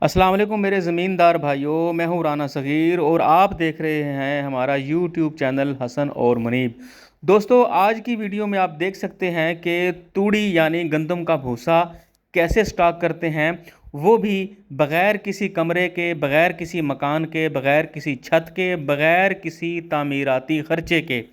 अस्सलाम वालेकुम मेरे ज़मींदार भाइयों, मैं हूँ राना सग़ीर और आप देख रहे हैं हमारा यूट्यूब चैनल हसन और मुनीब। दोस्तों, आज की वीडियो में आप देख सकते हैं कि तूड़ी यानी गंदम का भूसा कैसे स्टॉक करते हैं, वो भी बग़ैर किसी कमरे के, बग़ैर किसी मकान के, बग़ैर किसी छत के, बग़ैर किसी तामीराती ख़र्चे के।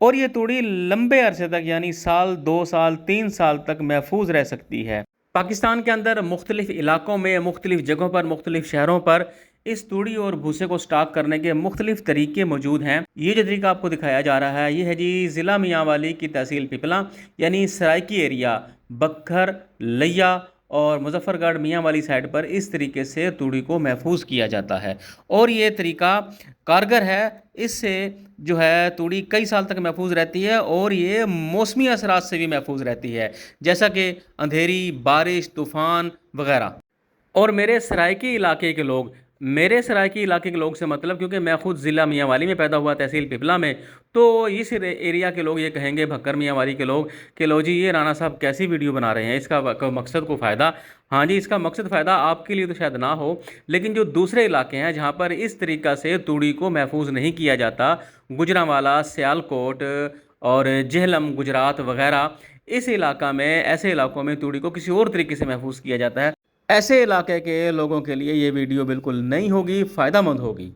और ये तूड़ी लंबे अरसे तक यानी साल, 2 साल, 3 साल तक महफूज रह सकती है। पाकिस्तान के अंदर मुख्तलिफ़ इलाक़ों में, मुख्तलिफ़ जगहों पर, मुख्तलिफ़ शहरों पर इस तूड़ी और भूसे को स्टॉक करने के मुख्तलिफ़ तरीके मौजूद हैं। ये जो तरीका आपको दिखाया जा रहा है, ये है जी ज़िला मियांवाली की तहसील पिपला यानी सराइकी एरिया, बक्खर, लिया और मुजफ्फरगढ़ मियांवाली साइड पर इस तरीके से तूड़ी को महफूज किया जाता है। और ये तरीका कारगर है। इससे जो है तूड़ी कई साल तक महफूज रहती है और ये मौसमी असरात से भी महफूज रहती है, जैसा कि अंधेरी, बारिश, तूफ़ान वगैरह। और मेरे सराइकी इलाके के लोग से मतलब, क्योंकि मैं ख़ुद ज़िला मियांवाली में पैदा हुआ, तहसील पिपला में, तो इस एरिया के लोग ये कहेंगे, भक्कर मियांवाली के लोग, कि लो जी ये राना साहब कैसी वीडियो बना रहे हैं, इसका मकसद को फ़ायदा। हाँ जी, इसका मकसद फ़ायदा आपके लिए तो शायद ना हो, लेकिन जो दूसरे इलाके हैं जहाँ पर इस तरीक़ा से तूड़ी को महफूज नहीं किया जाता, गुजरांवाला, सियालकोट और जेहलम, गुजरात वगैरह, इस इलाका में, ऐसे इलाकों में तूड़ी को किसी और तरीके से महफूज किया जाता है। ऐसे इलाके के लोगों के लिए ये वीडियो बिल्कुल नहीं होगी, फ़ायदेमंद होगी।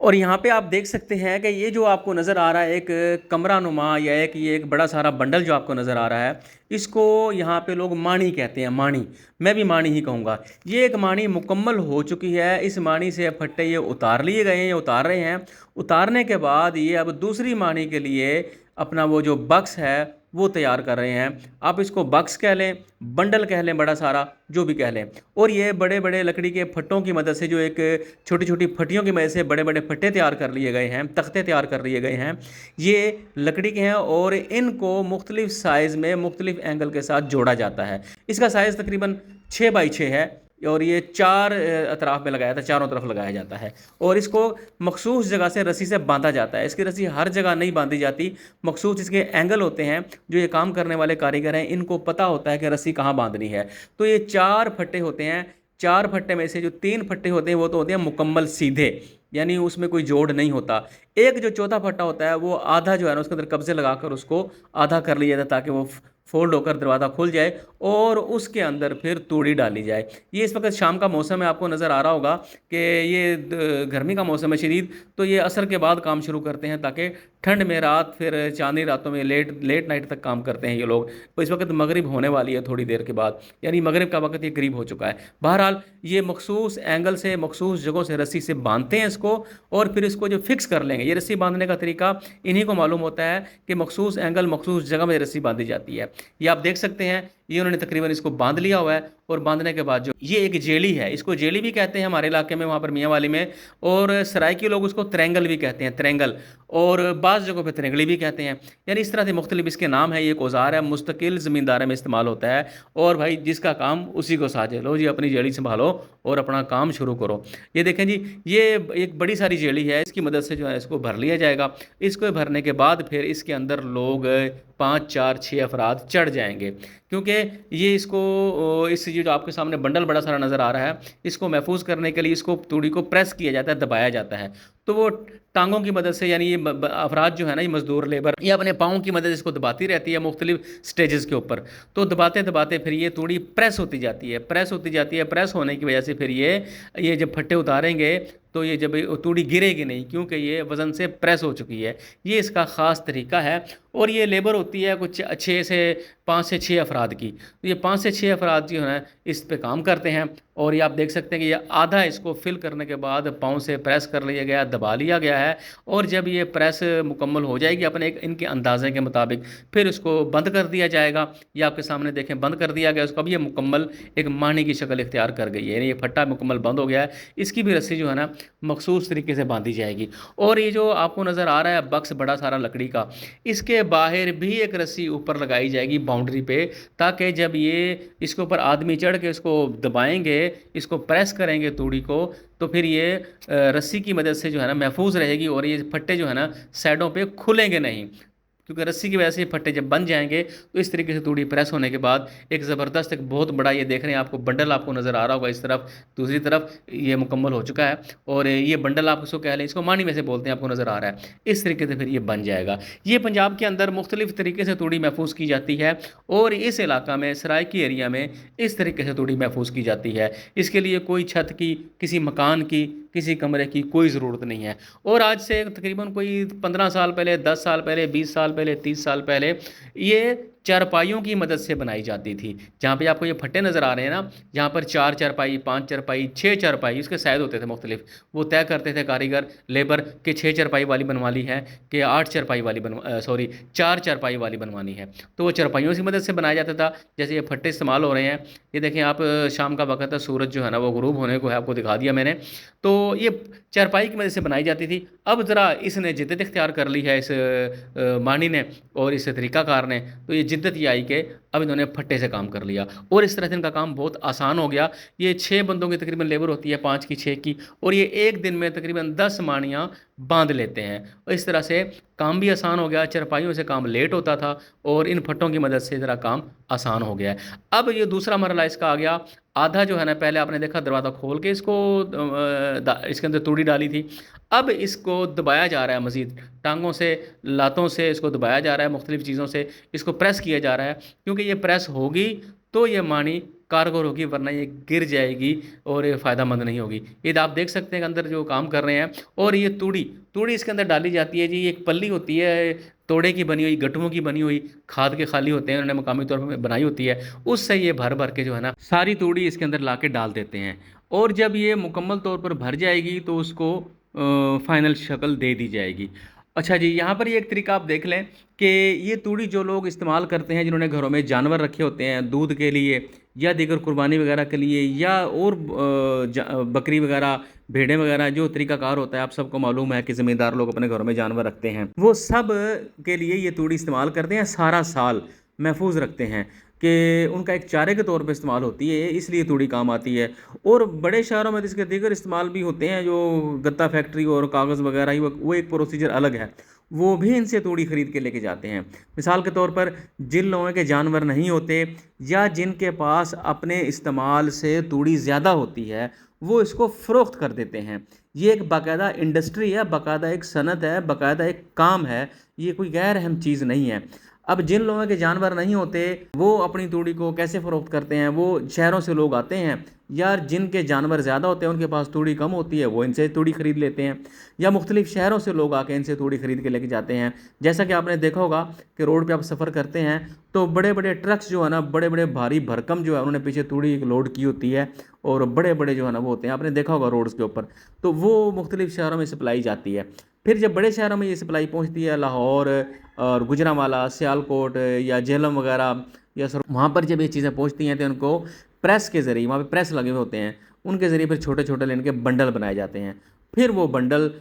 और यहाँ पे आप देख सकते हैं कि ये जो आपको नज़र आ रहा है, एक कमरा नुमा या एक बड़ा सारा बंडल जो आपको नज़र आ रहा है, इसको यहाँ पे लोग माणी कहते हैं। माणी, मैं भी माणी ही कहूँगा। ये एक माणी मुकम्मल हो चुकी है। इस माणी से फट्टे ये उतार लिए गए हैं, ये उतार रहे हैं। उतारने के बाद ये अब दूसरी माणी के लिए अपना वो जो बक्स है वो तैयार कर रहे हैं। आप इसको बक्स कह लें, बंडल कह लें, बड़ा सारा जो भी कह लें। और ये बड़े बड़े लकड़ी के फट्टों की मदद से, जो एक छोटी छोटी फट्टियों की मदद से बड़े बड़े फट्टे तैयार कर लिए गए हैं, तख्ते तैयार कर लिए गए हैं। ये लकड़ी के हैं और इनको मुख्तलिफ़ साइज़ में, मुख्तलिफ़ एंगल के साथ जोड़ा जाता है। इसका साइज़ तकरीबन 6x6 है और ये 4 अतराफ़ में लगाया था, चारों तरफ लगाया जाता है। और इसको मखसूस जगह से रस्सी से बांधा जाता है। इसकी रस्सी हर जगह नहीं बांधी जाती, मखसूस इसके एंगल होते हैं। जो ये काम करने वाले कारीगर हैं, इनको पता होता है कि रस्सी कहाँ बांधनी है। तो ये 4 फट्टे होते हैं। 4 फट्टे में से जो 3 फट्टे होते हैं वो तो होते हैं मुकम्मल सीधे, यानी उसमें कोई जोड़ नहीं होता। एक जो चौथा फट्टा होता है वो आधा जो है ना, उसके अंदर कब्जे लगाकर उसको आधा कर लिया जाता है ताकि वो फोल्ड होकर दरवाज़ा खुल जाए और उसके अंदर फिर तूड़ी डाली जाए। ये इस वक्त शाम का मौसम है, आपको नज़र आ रहा होगा कि ये गर्मी का मौसम है शदीद, तो ये असर के बाद काम शुरू करते हैं ताकि ठंड में रात, फिर चांदनी रातों में लेट नाइट तक काम करते हैं ये लोग। तो इस वक्त मगरिब होने वाली है थोड़ी देर के बाद, यानी मगरिब का वक्त ये करीब हो चुका है। बहरहाल ये मखसूस एंगल से, मखसूस जगहों से रस्सी से बांधते हैं इसको और फिर इसको जो फिक्स कर लेंगे। ये रस्सी बांधने का तरीका इन्हीं को मालूम होता है कि मखसूस एंगल, मखसूस जगह में रस्सी बांधी जाती है। ये आप देख सकते हैं, ये उन्होंने तकरीबन इसको बांध लिया हुआ है। और बांधने के बाद जो ये एक जेली है, इसको जेली भी कहते हैं हमारे इलाके में, वहाँ पर मियांवाली में। और सराइकी लोग उसको त्रेंगल भी कहते हैं, त्रेंगल। और बाज़ जगहों पे त्रेंगली भी कहते हैं। यानी इस तरह से मुख्तलिफ इसके नाम है। ये एक औजार है, मुस्तकिल ज़मींदारी में इस्तेमाल होता है। और भाई जिसका काम उसी को साझे, लो जी अपनी जेली संभालो और अपना काम शुरू करो। ये देखें जी, ये एक बड़ी सारी जेली है, इसकी मदद से जो है इसको भर लिया जाएगा। इसको भरने के बाद फिर इसके अंदर लोग 5, 4, 6 अफराद चढ़ जाएंगे, क्योंकि ये इसको, इस जो आपके सामने बंडल बड़ा सारा नज़र आ रहा है, इसको महफूज करने के लिए इसको तूड़ी को प्रेस किया जाता है, दबाया जाता है। तो वो टांगों की मदद से, यानी ये अफराद जो है ना, ये मजदूर लेबर, ये अपने पाँव की मदद इसको दबाती रहती है मुख्तलिफ स्टेजेस के ऊपर। तो दबाते दबाते फिर ये तूड़ी प्रेस होती जाती है, प्रेस होती जाती है। प्रेस होने की वजह से फिर ये जब फट्टे उतारेंगे तो ये जब तूड़ी गिरेगी नहीं, क्योंकि ये वज़न से प्रेस हो चुकी है। ये इसका ख़ास तरीका है। और ये लेबर होती है कुछ 5 से 6 अफराद की। तो ये 5 से 6 अफराद जो है इस पे काम करते हैं। और ये आप देख सकते हैं कि ये आधा इसको फिल करने के बाद पाँव से प्रेस कर लिया गया, दबा लिया गया है। और जब ये प्रेस मुकम्मल हो जाएगी अपने इनके अंदाजे के मुताबिक, फिर इसको बंद कर दिया जाएगा। ये आपके सामने देखें, बंद कर दिया गया उसको। अब ये मुकम्मल एक मानी की शक्ल इख्तियार कर गई है, यानी ये फट्टा मुकम्मल बंद हो गया है। इसकी भी रस्सी जो है ना मखसूस तरीके से बांधी जाएगी। और ये जो आपको नज़र आ रहा है बक्स बड़ा सारा लकड़ी का, इसके बाहर भी एक रस्सी ऊपर लगाई जाएगी बाउंड्री पे, ताकि जब ये इसके ऊपर आदमी चढ़ के इसको दबाएंगे, इसको प्रेस करेंगे तूड़ी को, तो फिर ये रस्सी की मदद से जो है ना महफूज रहेगी और ये फट्टे जो है ना साइडों पे खुलेंगे नहीं, क्योंकि रस्सी की वजह से ये फट्टे जब बन जाएंगे तो इस तरीके से तूड़ी प्रेस होने के बाद एक ज़बरदस्त, एक बहुत बड़ा, ये देख रहे हैं आपको बंडल आपको नज़र आ रहा होगा इस तरफ, दूसरी तरफ ये मुकम्मल हो चुका है। और ये बंडल आप इसको कह लें, इसको मानी में से बोलते हैं, आपको नज़र आ रहा है। इस तरीके से फिर ये बन जाएगा। ये पंजाब के अंदर मुख्तलिफ तरीके से तूड़ी महफूज की जाती है और इस इलाका में सराइकी एरिया में इस तरीके से तूड़ी महफूज की जाती है। इसके लिए कोई छत की, किसी मकान की, किसी कमरे की कोई ज़रूरत नहीं है। और आज से तकरीबन कोई 15 साल पहले, 10 साल पहले, 20 साल पहले, 30 साल पहले ये चारपाइयों की मदद से बनाई जाती थी। जहाँ पे आपको ये फट्टे नज़र आ रहे हैं ना, जहाँ पर 4 चारपाई, 5 चारपाई, 6 चारपाई, इसके साइज़ होते थे मुख्तलिफ। वो तय करते थे कारीगर, लेबर, के 6 चारपाई वाली बनवानी है कि 8 चारपाई वाली 4 चारपाई वाली बनवानी है। तो वो चारपाइयों की मदद से बनाया जाता था। जैसे ये फट्टे इस्तेमाल हो रहे हैं, ये देखें आप, शाम का वक्त है, सूरज जो है ना वो गुरूब होने को है, आपको दिखा दिया मैंने। तो ये चारपाई की मदद से बनाई जाती थी। अब ज़रा इसने जिद्दत इख्तियार कर ली है, इस मानी ने और इस तरीक़ाकार ने, तो ये जिद्दत ये आई कि अब इन्होंने फट्टे से काम कर लिया और इस तरह से इनका काम बहुत आसान हो गया। ये 6 बंदों की तकरीबन लेबर होती है, 5 की, 6 की, और ये एक दिन में तकरीबन 10 मानियाँ बांध लेते हैं। और इस तरह से काम भी आसान हो गया, चारपाइयों से काम लेट होता था और इन फट्टों की मदद से ज़रा काम आसान हो गया है। अब ये दूसरा मरला इसका आ गया। आधा जो है ना, पहले आपने देखा दरवाज़ा खोल के इसको इसके अंदर तूड़ी डाली थी। अब इसको दबाया जा रहा है, मज़ीद टांगों से, लातों से इसको दबाया जा रहा है, मुख्तलिफ़ चीज़ों से इसको प्रेस किया जा रहा है, क्योंकि ये प्रेस होगी तो ये मानी कारगर होगी, वरना ये गिर जाएगी और ये फ़ायदा मंद नहीं होगी। ये आप देख सकते हैं कि अंदर जो काम कर रहे हैं। और ये तूड़ी तूड़ी इसके अंदर डाली जाती है जी। एक पल्ली होती है तोड़े की बनी हुई, गट्टुओं की बनी हुई, खाद के खाली होते हैं, उन्होंने मकामी तौर पर बनाई होती है, उससे ये भर भर के जो है ना सारी तूड़ी इसके अंदर ला के डाल देते हैं। और जब ये मुकम्मल तौर पर भर जाएगी तो उसको फ़ाइनल शक्ल दे दी जाएगी। अच्छा जी, यहाँ पर ये एक तरीका आप देख लें कि ये तूड़ी जो लोग इस्तेमाल करते हैं, जिन्होंने घरों में जानवर रखे होते हैं दूध के लिए या दीगर कुर्बानी वगैरह के लिए, या और बकरी वगैरह, भेड़ें वगैरह, जो तरीकाकार होता है आप सबको मालूम है कि ज़मींदार लोग अपने घरों में जानवर रखते हैं, वो सब के लिए ये तूड़ी इस्तेमाल करते हैं, सारा साल महफूज रखते हैं कि उनका एक चारे के तौर पे इस्तेमाल होती है, इसलिए तूड़ी काम आती है। और बड़े शहरों में इसके दीगर इस्तेमाल भी होते हैं, जो गत्ता फैक्ट्री और कागज़ वगैरह ही, वो एक प्रोसीजर अलग है, वो भी इनसे तूड़ी ख़रीद के लेके जाते हैं। मिसाल के तौर पर जिन लोगों के जानवर नहीं होते या जिनके पास अपने इस्तेमाल से तूड़ी ज़्यादा होती है, वो इसको फ़रोख्त कर देते हैं। ये एक बाकायदा इंडस्ट्री है, बाकायदा एक सनत है, बाकायदा एक काम है, ये कोई गैर अहम चीज़ नहीं है। अब जिन लोगों के जानवर नहीं होते वो अपनी तूड़ी को कैसे फ़रोख्त करते हैं? वो शहरों से लोग आते हैं, या जिनके जानवर ज़्यादा होते हैं, उनके पास तूड़ी कम होती है, वो इनसे तूड़ी ख़रीद लेते हैं, या मुख्तलिफ़ शहरों से लोग आके इनसे तूड़ी ख़रीद के लेके जाते हैं। जैसा कि आपने देखा होगा कि रोड पे आप सफ़र करते हैं तो बड़े बड़े ट्रक्स जो है ना, बड़े बड़े भारी भरकम जो है, उन्होंने पीछे तूड़ी लोड की होती है और बड़े बड़े जो है ना वो होते हैं, आपने देखा होगा रोड्स के ऊपर, तो वो मुख्तलिफ़ शहरों में सप्लाई जाती है। फिर जब बड़े शहरों में ये सप्लाई पहुँचती है, लाहौर और गुजरांवाला, सियालकोट या झेलम वगैरह, या सर, वहाँ पर जब ये चीज़ें पहुँचती हैं तो उनको प्रेस के ज़रिए, वहाँ पे प्रेस लगे हुए होते हैं, उनके ज़रिए फिर छोटे छोटे इनके बंडल बनाए जाते हैं। फिर वो बंडल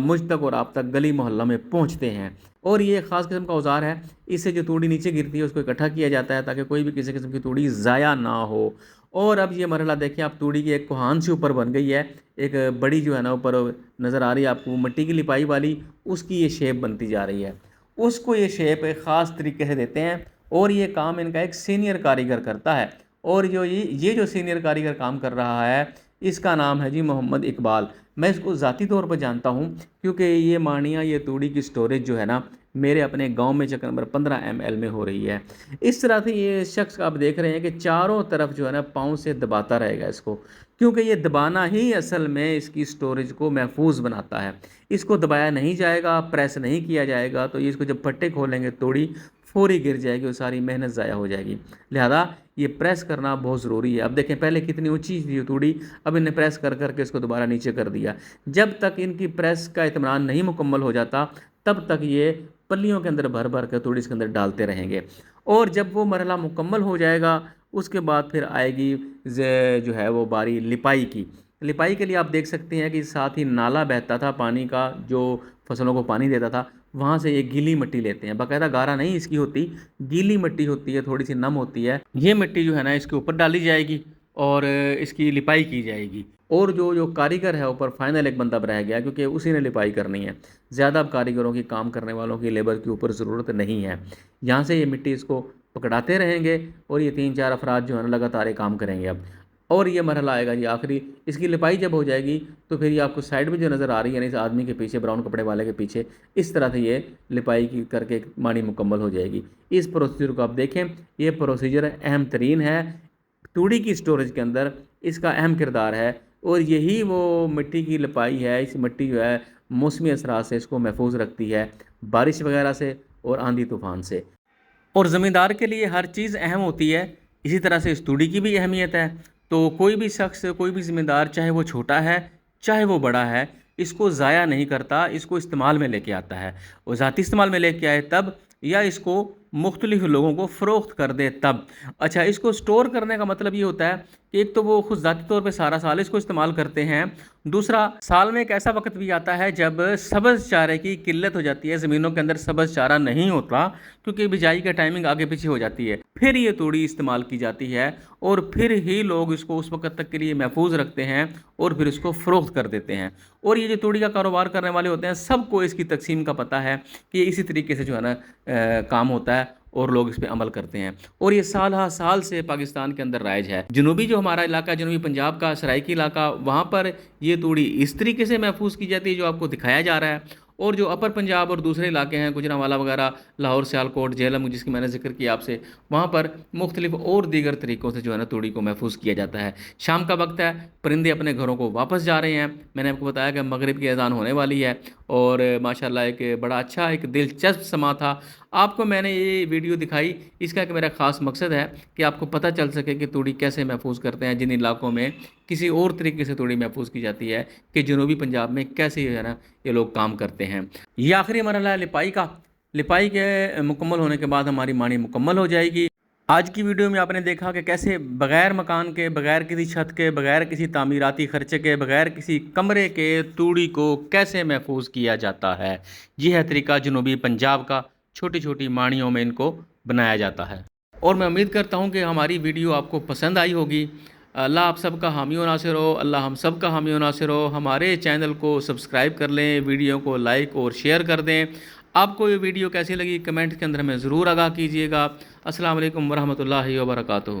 मुझ तक और आप तक गली मोहल्ला में पहुँचते हैं। और ये ख़ास किस्म का औज़ार है, इससे जो तूड़ी नीचे गिरती है उसको इकट्ठा किया जाता है ताकि कोई भी किसी किस्म की तूड़ी ज़ाया ना हो। और अब ये मरहला देखिए, आप तूड़ी की एक कोहान से ऊपर बन गई है, एक बड़ी जो है ना ऊपर नज़र आ रही है आपको, मिट्टी की लिपाई वाली, उसकी ये शेप बनती जा रही है। उसको ये शेप एक ख़ास तरीके से देते हैं और ये काम इनका एक सीनियर कारीगर करता है। और जो ये जो सीनियर कारीगर काम कर रहा है, इसका नाम है जी मोहम्मद इकबाल। मैं इसको ज़ाती तौर पर जानता हूँ क्योंकि ये मानिया, ये तूड़ी की स्टोरेज जो है ना, मेरे अपने गांव में चक्कर नंबर 15 ML में हो रही है। इस तरह से ये शख्स आप देख रहे हैं कि चारों तरफ जो है ना पाँव से दबाता रहेगा इसको, क्योंकि ये दबाना ही असल में इसकी स्टोरेज को महफूज बनाता है। इसको दबाया नहीं जाएगा, प्रेस नहीं किया जाएगा, तो ये इसको जब फट्टे खोलेंगे तूड़ी फौरी गिर जाएगी और सारी मेहनत ज़ाया हो जाएगी। लिहाजा ये प्रेस करना बहुत ज़रूरी है। अब देखें, पहले कितनी ऊंची थी तूड़ी, अब इन्हें प्रेस कर करके इसको दोबारा नीचे कर दिया। जब तक इनकी प्रेस का इत्मीनान नहीं मुकम्मल हो जाता, तब तक ये पल्लियों के अंदर भर भर कर तूड़ी इसके अंदर डालते रहेंगे। और जब वो मरहला मुकम्मल हो जाएगा, उसके बाद फिर आएगी जो है वो बारी लिपाई की। लिपाई के लिए आप देख सकते हैं कि साथ ही नाला बहता था पानी का, जो फसलों को पानी देता था, वहाँ से ये गीली मिट्टी लेते हैं। बाकायदा गारा नहीं इसकी होती, गीली मिट्टी होती है, थोड़ी सी नम होती है। ये मिट्टी जो है ना इसके ऊपर डाली जाएगी और इसकी लिपाई की जाएगी। اور جو کاریگر ہے اوپر فائنل ایک بندہ رہ گیا کیونکہ اسی نے لپائی کرنی ہے. زیادہ اب کاریگروں کی کام کرنے والوں کی لیبر کے اوپر ضرورت نہیں ہے. یہاں سے یہ مٹی اس کو پکڑاتے رہیں گے اور یہ 3-4 افراد جو ہے نا لگاتار یہ کام کریں گے اب. اور یہ مرحلہ آئے گا جی آخری، اس کی لپائی جب ہو جائے گی تو پھر یہ آپ کو سائڈ میں جو نظر آ رہی ہے نا اس آدمی کے پیچھے، براؤن کپڑے والے کے پیچھے، اس طرح سے یہ لپائی کی کر کے مانی مکمل ہو جائے گی. اس پروسیجر کو آپ دیکھیں، یہ پروسیجر اہم ترین ہے توڑی کی سٹوریج کے اندر، اس کا اہم کردار ہے. اور یہی وہ مٹی کی لپائی ہے. اس مٹی جو ہے موسمی اثرات سے اس کو محفوظ رکھتی ہے، بارش وغیرہ سے اور آندھی طوفان سے. اور زمیندار کے لیے ہر چیز اہم ہوتی ہے، اسی طرح سے اس توڑی کی بھی اہمیت ہے. تو کوئی بھی شخص، کوئی بھی زمیندار، چاہے وہ چھوٹا ہے چاہے وہ بڑا ہے، اس کو ضائع نہیں کرتا، اس کو استعمال میں لے کے آتا ہے. اور ذاتی استعمال میں لے کے آئے تب، یا اس کو مختلف لوگوں کو فروخت کر دے تب. اچھا، اس کو سٹور کرنے کا مطلب یہ ہوتا ہے کہ ایک تو وہ خود ذاتی طور پہ سارا سال اس کو استعمال کرتے ہیں، دوسرا سال میں ایک ایسا وقت بھی آتا ہے جب سبز چارے کی قلت ہو جاتی ہے، زمینوں کے اندر سبز چارہ نہیں ہوتا کیونکہ بجائی کا ٹائمنگ آگے پیچھے ہو جاتی ہے، پھر یہ توڑی استعمال کی جاتی ہے اور پھر ہی لوگ اس کو اس وقت تک کے لیے محفوظ رکھتے ہیں اور پھر اس کو فروخت کر دیتے ہیں. اور یہ جو توڑی کا کاروبار کرنے والے ہوتے ہیں سب کو اس کی تقسیم کا پتہ ہے کہ یہ اسی طریقے سے جو ہے نا کام ہوتا ہے اور لوگ اس پہ عمل کرتے ہیں. اور یہ سال ہا سال سے پاکستان کے اندر رائج ہے. جنوبی جو ہمارا علاقہ، جنوبی پنجاب کا سرائکی علاقہ، وہاں پر یہ توڑی اس طریقے سے محفوظ کی جاتی ہے جو آپ کو دکھایا جا رہا ہے. اور جو اپر پنجاب اور دوسرے علاقے ہیں، گجرانوالہ وغیرہ، لاہور، سیالکوٹ، جہلم، جس کی میں نے ذکر کیا آپ سے، وہاں پر مختلف اور دیگر طریقوں سے جو ہے نا توڑی کو محفوظ کیا جاتا ہے. شام کا وقت ہے، پرندے اپنے گھروں کو واپس جا رہے ہیں. میں نے آپ کو بتایا کہ مغرب کی اذان ہونے والی ہے اور ماشاءاللہ ایک بڑا اچھا، ایک دلچسپ سما تھا. آپ کو میں نے یہ ویڈیو دکھائی، اس کا ایک میرا خاص مقصد ہے کہ آپ کو پتہ چل سکے کہ توڑی کیسے محفوظ کرتے ہیں جن علاقوں میں کسی اور طریقے سے توڑی محفوظ کی جاتی ہے، کہ جنوبی پنجاب میں کیسے جو ہے نا یہ لوگ کام کرتے ہیں. یہ آخری مرحلہ ہے لپائی کا. لپائی کے مکمل ہونے کے بعد ہماری مانی مکمل ہو جائے گی. آج کی ویڈیو میں آپ نے دیکھا کہ کیسے بغیر مکان کے، بغیر کسی چھت کے، بغیر کسی تعمیراتی خرچے کے، بغیر کسی کمرے کے توڑی کو کیسے محفوظ کیا جاتا ہے. یہ ہے طریقہ جنوبی پنجاب کا. چھوٹی چھوٹی ماڑیوں میں ان کو بنایا جاتا ہے. اور میں امید کرتا ہوں کہ ہماری ویڈیو آپ کو پسند آئی ہوگی. اللہ آپ سب کا حامی و ناصر ہو، اللہ ہم سب کا حامی و ناصر ہو. ہمارے چینل کو سبسکرائب کر لیں، ویڈیو کو لائک اور شیئر کر دیں. آپ کو یہ ویڈیو کیسی لگی کمنٹ کے اندر ہمیں ضرور آگاہ کیجیے گا. السلام علیکم ورحمۃ اللہ وبرکاتہ.